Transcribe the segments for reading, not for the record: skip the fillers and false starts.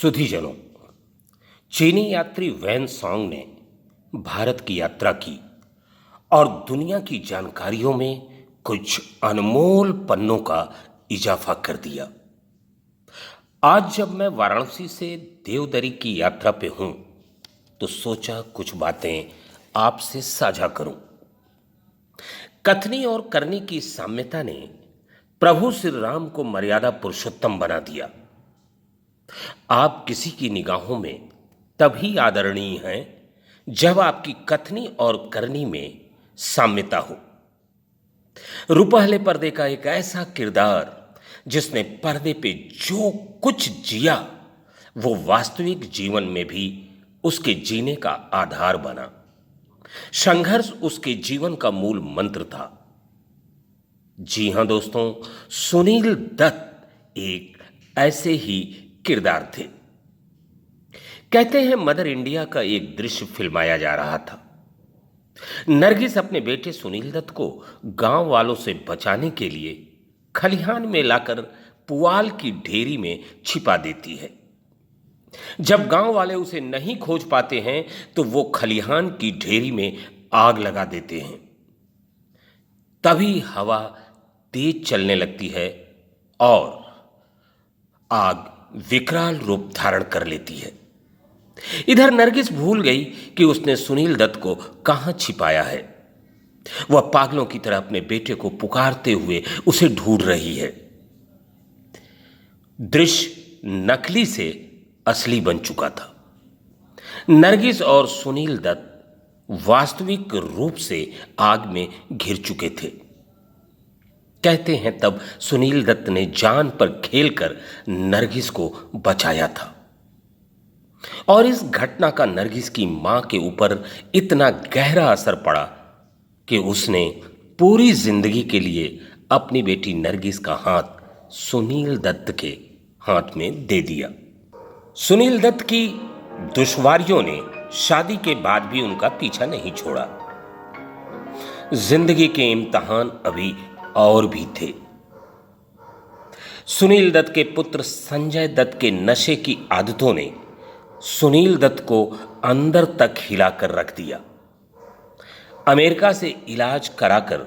सुधीजनों, चीनी यात्री van song ने भारत की यात्रा की और दुनिया की जानकारियों में कुछ अनमोल पन्नों का इजाफा कर दिया। आज जब मैं वाराणसी से देवदरी की यात्रा पे हूं तो सोचा कुछ बातें आपसे साझा करूं। कथनी और करनी की साम्यता ने प्रभु श्री राम को मर्यादा पुरुषोत्तम बना दिया। आप किसी की निगाहों में तभी आदरणीय हैं जब आपकी कथनी और करनी में साम्यता हो। रुपहले पर्दे का एक ऐसा किरदार जिसने पर्दे पे जो कुछ जिया वो वास्तविक जीवन में भी उसके जीने का आधार बना। संघर्ष उसके जीवन का मूल मंत्र था। जी हां दोस्तों, सुनील दत्त एक ऐसे ही किरदार थे। कहते हैं मदर इंडिया का एक दृश्य फिल्माया जा रहा था। नरगिस अपने बेटे सुनील दत्त को गांव वालों से बचाने के लिए खलिहान में लाकर पुआल की ढेरी में छिपा देती है। जब गांव वाले उसे नहीं खोज पाते हैं तो वो खलिहान की ढेरी में आग लगा देते हैं। तभी हवा तेज चलने लगती है और आग विकराल रूप धारण कर लेती है। इधर नरगिस भूल गई कि उसने सुनील दत्त को कहां छिपाया है। वह पागलों की तरह अपने बेटे को पुकारते हुए उसे ढूंढ रही है। दृश्य नकली से असली बन चुका था। नरगिस और सुनील दत्त वास्तविक रूप से आग में घिर चुके थे। कहते हैं तब सुनील दत्त ने जान पर खेलकर नरगिस को बचाया था और इस घटना का नरगिस की मां के ऊपर इतना गहरा असर पड़ा कि उसने पूरी जिंदगी के लिए अपनी बेटी नरगिस का हाथ सुनील दत्त के हाथ में दे दिया। सुनील दत्त की दुश्वारियों ने शादी के बाद भी उनका पीछा नहीं छोड़ा। जिंदगी के इम्तिहान अभी और भी थे। सुनील दत्त के पुत्र संजय दत्त के नशे की आदतों ने सुनील दत्त को अंदर तक हिलाकर रख दिया। अमेरिका से इलाज कराकर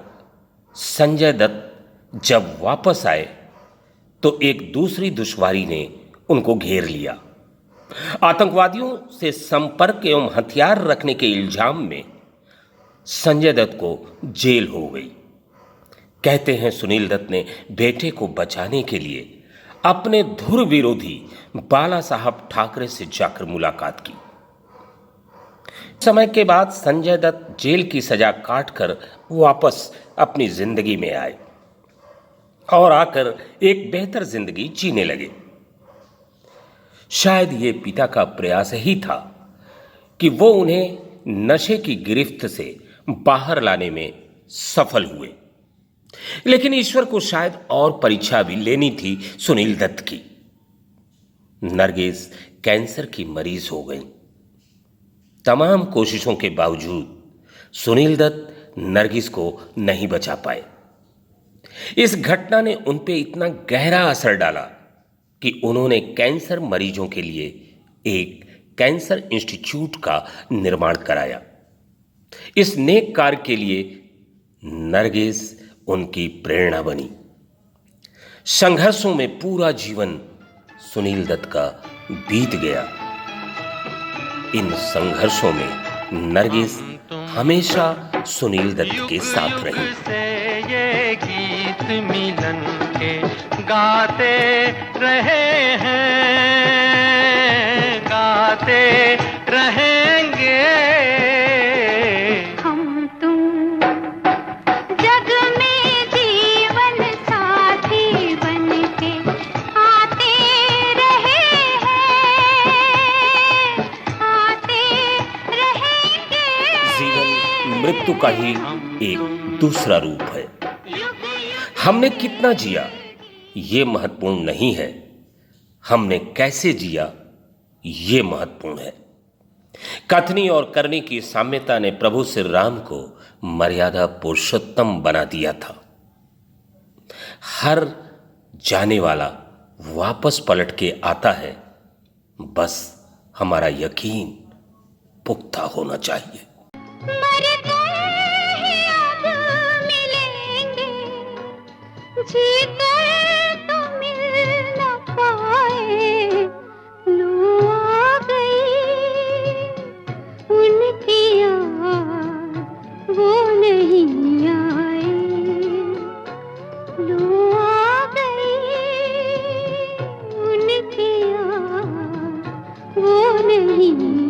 संजय दत्त जब वापस आए तो एक दूसरी दुश्वारी ने उनको घेर लिया। आतंकवादियों से संपर्क एवं हथियार रखने के इल्जाम में संजय दत्त को जेल हो गई। कहते हैं सुनील दत्त ने बेटे को बचाने के लिए अपने धुर विरोधी बाला साहब ठाकरे से जाकर मुलाकात की। समय के बाद संजय दत्त जेल की सजा काटकर वापस अपनी जिंदगी में आए और आकर एक बेहतर जिंदगी जीने लगे। शायद ये पिता का प्रयास ही था कि वो उन्हें नशे की गिरफ्त से बाहर लाने में सफल हुए। लेकिन ईश्वर को शायद और परीक्षा भी लेनी थी सुनील दत्त की। नरगिस कैंसर की मरीज हो गई। तमाम कोशिशों के बावजूद सुनील दत्त नरगिस को नहीं बचा पाए। इस घटना ने उन पे इतना गहरा असर डाला कि उन्होंने कैंसर मरीजों के लिए एक कैंसर इंस्टीट्यूट का निर्माण कराया। इस नेक कार्य के लिए नरगिस उनकी प्रेरणा बनी। संघर्षों में पूरा जीवन सुनील दत्त का बीत गया। इन संघर्षों में नरगिस हमेशा सुनील दत्त के साथ रही। ये गीत मिलन के गाते रहे हैं, गाते रहेंगे। मृत्यु का ही एक दूसरा रूप है। हमने कितना जिया ये महत्वपूर्ण नहीं है, हमने कैसे जिया ये महत्वपूर्ण है। कथनी और करनी की साम्यता ने प्रभु श्री राम को मर्यादा पुरुषोत्तम बना दिया था। हर जाने वाला वापस पलट के आता है बस हमारा यकीन पुख्ता होना चाहिए। मरते ही अब मिलेंगे, जीते तो मिल न पाए। लो आ गई उनकी याद, वो नहीं आए। लो आ गई उनकी याद, वो नहीं